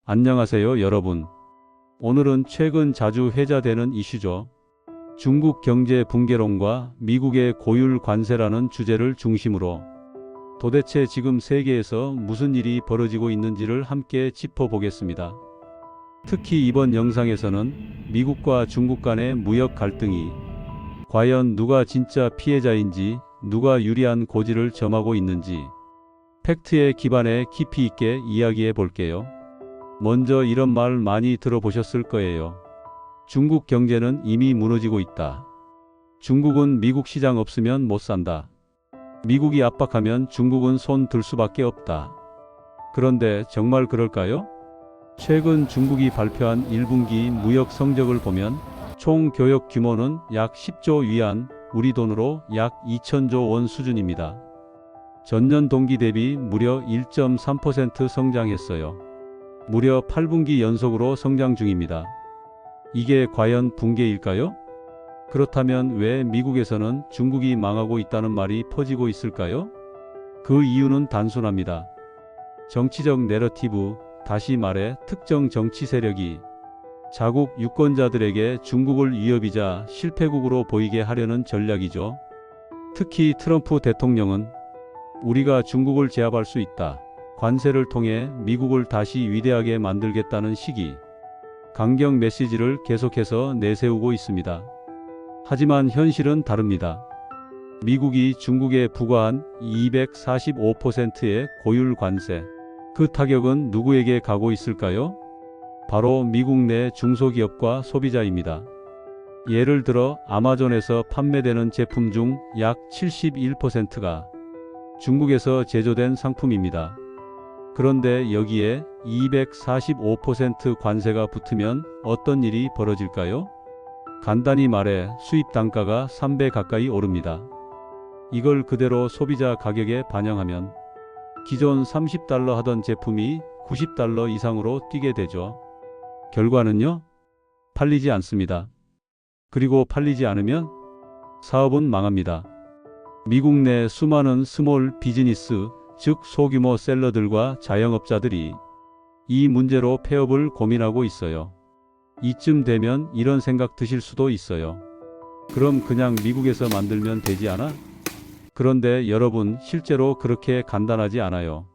안녕하세요, 여러분. 오늘은 최근 자주 회자되는 이슈죠. 중국 경제 붕괴론과 미국의 고율 관세라는 주제를 중심으로 도대체 지금 세계에서 무슨 일이 벌어지고 있는지를 함께 짚어보겠습니다. 특히 이번 영상에서는 미국과 중국 간의 무역 갈등이 과연 누가 진짜 피해자인지, 누가 유리한 고지를 점하고 있는지 팩트에 기반해 깊이 있게 이야기해 볼게요. 먼저 이런 말 많이 들어보셨을 거예요. 중국 경제는 이미 무너지고 있다. 중국은 미국 시장 없으면 못 산다. 미국이 압박하면 중국은 손 들 수밖에 없다. 그런데 정말 그럴까요? 최근 중국이 발표한 1분기 무역 성적을 보면 총 교역 규모는 약 10조 위안, 우리 돈으로 약 2천조 원 수준입니다. 전년 동기 대비 무려 1.3% 성장했어요. 무려 8분기 연속으로 성장 중입니다. 이게 과연 붕괴일까요? 그렇다면 왜 미국에서는 중국이 망하고 있다는 말이 퍼지고 있을까요? 그 이유는 단순합니다. 정치적 내러티브, 다시 말해 특정 정치 세력이 자국 유권자들에게 중국을 위협이자 실패국으로 보이게 하려는 전략이죠. 특히 트럼프 대통령은 우리가 중국을 제압할 수 있다. 관세를 통해 미국을 다시 위대하게 만들겠다는 시기, 강경 메시지를 계속해서 내세우고 있습니다. 하지만 현실은 다릅니다. 미국이 중국에 부과한 245%의 고율 관세, 그 타격은 누구에게 가고 있을까요? 바로 미국 내 중소기업과 소비자입니다. 예를 들어 아마존에서 판매되는 제품 중 약 71%가 중국에서 제조된 상품입니다. 그런데 여기에 245% 관세가 붙으면 어떤 일이 벌어질까요? 간단히 말해 수입 단가가 3배 가까이 오릅니다. 이걸 그대로 소비자 가격에 반영하면 기존 30달러 하던 제품이 90달러 이상으로 뛰게 되죠. 결과는요? 팔리지 않습니다. 그리고 팔리지 않으면 사업은 망합니다. 미국 내 수많은 스몰 비즈니스, 즉 소규모 셀러들과 자영업자들이 이 문제로 폐업을 고민하고 있어요. 이쯤 되면 이런 생각 드실 수도 있어요. 그럼 그냥 미국에서 만들면 되지 않아? 그런데 여러분, 실제로 그렇게 간단하지 않아요.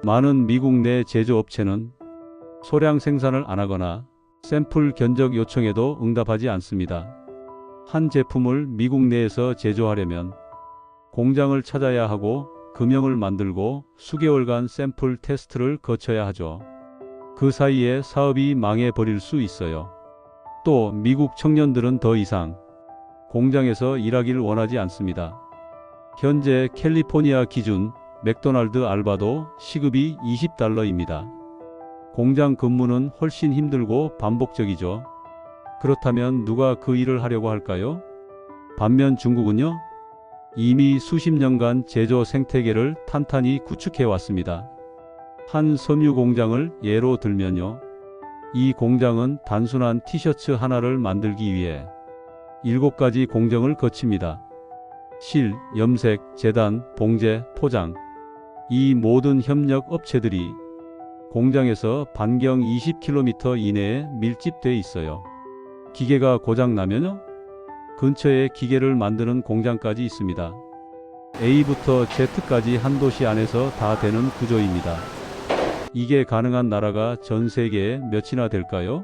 많은 미국 내 제조업체는 소량 생산을 안 하거나 샘플 견적 요청에도 응답하지 않습니다. 한 제품을 미국 내에서 제조하려면 공장을 찾아야 하고 금형을 만들고 수개월간 샘플 테스트를 거쳐야 하죠. 그 사이에 사업이 망해버릴 수 있어요. 또 미국 청년들은 더 이상 공장에서 일하길 원하지 않습니다. 현재 캘리포니아 기준 맥도날드 알바도 시급이 20달러입니다. 공장 근무는 훨씬 힘들고 반복적이죠. 그렇다면 누가 그 일을 하려고 할까요? 반면 중국은요? 이미 수십 년간 제조 생태계를 탄탄히 구축해 왔습니다. 한 섬유 공장을 예로 들면요. 이 공장은 단순한 티셔츠 하나를 만들기 위해 7가지 공정을 거칩니다. 실, 염색, 재단, 봉제, 포장. 이 모든 협력 업체들이 공장에서 반경 20km 이내에 밀집돼 있어요. 기계가 고장 나면요? 근처에 기계를 만드는 공장까지 있습니다. A부터 Z까지 한 도시 안에서 다 되는 구조입니다. 이게 가능한 나라가 전 세계에 몇이나 될까요?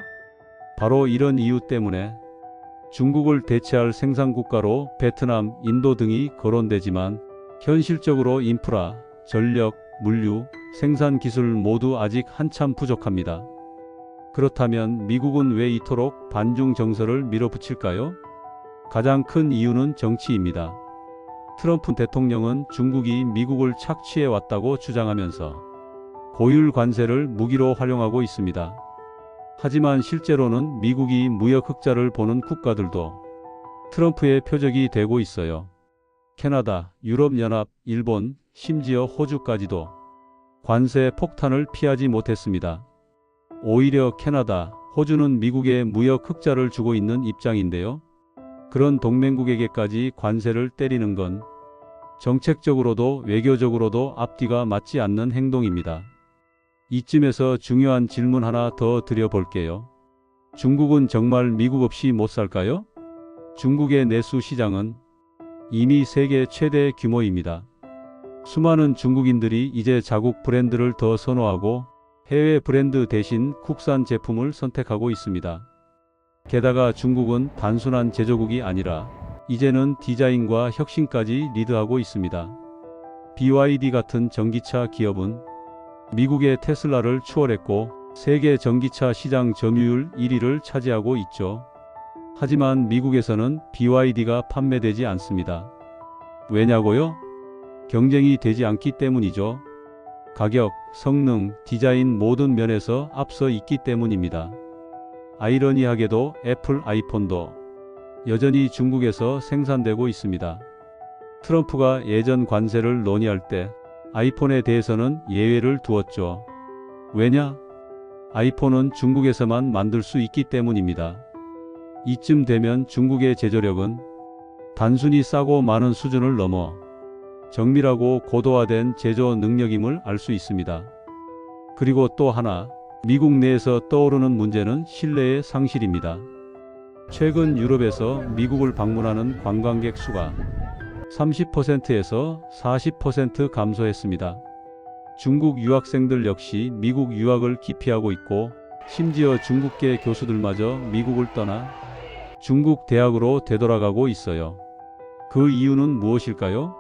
바로 이런 이유 때문에 중국을 대체할 생산국가로 베트남, 인도 등이 거론되지만 현실적으로 인프라, 전력, 물류, 생산 기술 모두 아직 한참 부족합니다. 그렇다면 미국은 왜 이토록 반중 정서를 밀어붙일까요? 가장 큰 이유는 정치입니다. 트럼프 대통령은 중국이 미국을 착취해 왔다고 주장하면서 고율 관세를 무기로 활용하고 있습니다. 하지만 실제로는 미국이 무역 흑자를 보는 국가들도 트럼프의 표적이 되고 있어요. 캐나다, 유럽연합, 일본, 심지어 호주까지도 관세 폭탄을 피하지 못했습니다. 오히려 캐나다, 호주는 미국에 무역 흑자를 주고 있는 입장인데요. 그런 동맹국에게까지 관세를 때리는 건 정책적으로도 외교적으로도 앞뒤가 맞지 않는 행동입니다. 이쯤에서 중요한 질문 하나 더 드려볼게요. 중국은 정말 미국 없이 못 살까요? 중국의 내수 시장은 이미 세계 최대 규모입니다. 수많은 중국인들이 이제 자국 브랜드를 더 선호하고 해외 브랜드 대신 국산 제품을 선택하고 있습니다. 게다가 중국은 단순한 제조국이 아니라 이제는 디자인과 혁신까지 리드하고 있습니다. BYD 같은 전기차 기업은 미국의 테슬라를 추월했고 세계 전기차 시장 점유율 1위를 차지하고 있죠. 하지만 미국에서는 BYD가 판매되지 않습니다. 왜냐고요? 경쟁이 되지 않기 때문이죠. 가격, 성능, 디자인 모든 면에서 앞서 있기 때문입니다. 아이러니하게도 애플 아이폰도 여전히 중국에서 생산되고 있습니다. 트럼프가 예전 관세를 논의할 때 아이폰에 대해서는 예외를 두었죠. 왜냐? 아이폰은 중국에서만 만들 수 있기 때문입니다. 이쯤 되면 중국의 제조력은 단순히 싸고 많은 수준을 넘어 정밀하고 고도화된 제조 능력임을 알 수 있습니다. 그리고 또 하나, 미국 내에서 떠오르는 문제는 신뢰의 상실입니다. 최근 유럽에서 미국을 방문하는 관광객 수가 30%에서 40% 감소했습니다. 중국 유학생들 역시 미국 유학을 기피하고 있고 심지어 중국계 교수들마저 미국을 떠나 중국 대학으로 되돌아가고 있어요. 그 이유는 무엇일까요?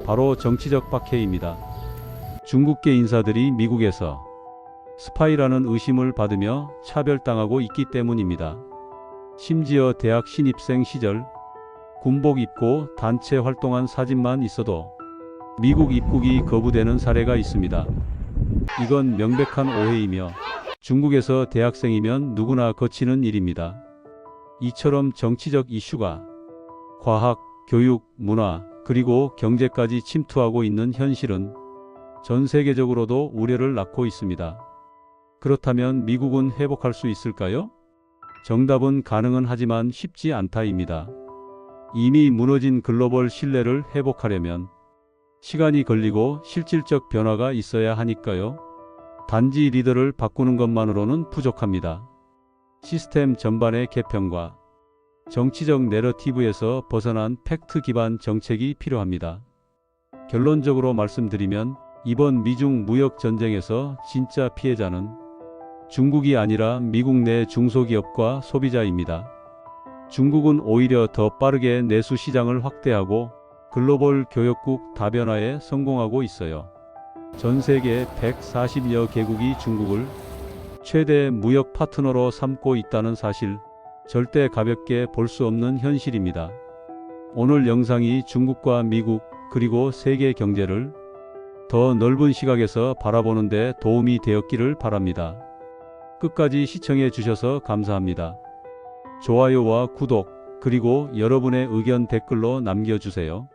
바로 정치적 박해입니다. 중국계 인사들이 미국에서 스파이라는 의심을 받으며 차별당하고 있기 때문입니다. 심지어 대학 신입생 시절 군복 입고 단체 활동한 사진만 있어도 미국 입국이 거부되는 사례가 있습니다. 이건 명백한 오해이며 중국에서 대학생이면 누구나 거치는 일입니다. 이처럼 정치적 이슈가 과학, 교육, 문화, 그리고 경제까지 침투하고 있는 현실은 전 세계적으로도 우려를 낳고 있습니다. 그렇다면 미국은 회복할 수 있을까요? 정답은 가능은 하지만 쉽지 않다입니다. 이미 무너진 글로벌 신뢰를 회복하려면 시간이 걸리고 실질적 변화가 있어야 하니까요. 단지 리더를 바꾸는 것만으로는 부족합니다. 시스템 전반의 개편과 정치적 내러티브에서 벗어난 팩트 기반 정책이 필요합니다. 결론적으로 말씀드리면 이번 미중 무역 전쟁에서 진짜 피해자는 중국이 아니라 미국 내 중소기업과 소비자입니다. 중국은 오히려 더 빠르게 내수 시장을 확대하고 글로벌 교역국 다변화에 성공하고 있어요. 전 세계 140여 개국이 중국을 최대 무역 파트너로 삼고 있다는 사실, 절대 가볍게 볼 수 없는 현실입니다. 오늘 영상이 중국과 미국 그리고 세계 경제를 더 넓은 시각에서 바라보는 데 도움이 되었기를 바랍니다. 끝까지 시청해 주셔서 감사합니다. 좋아요와 구독, 그리고 여러분의 의견 댓글로 남겨주세요.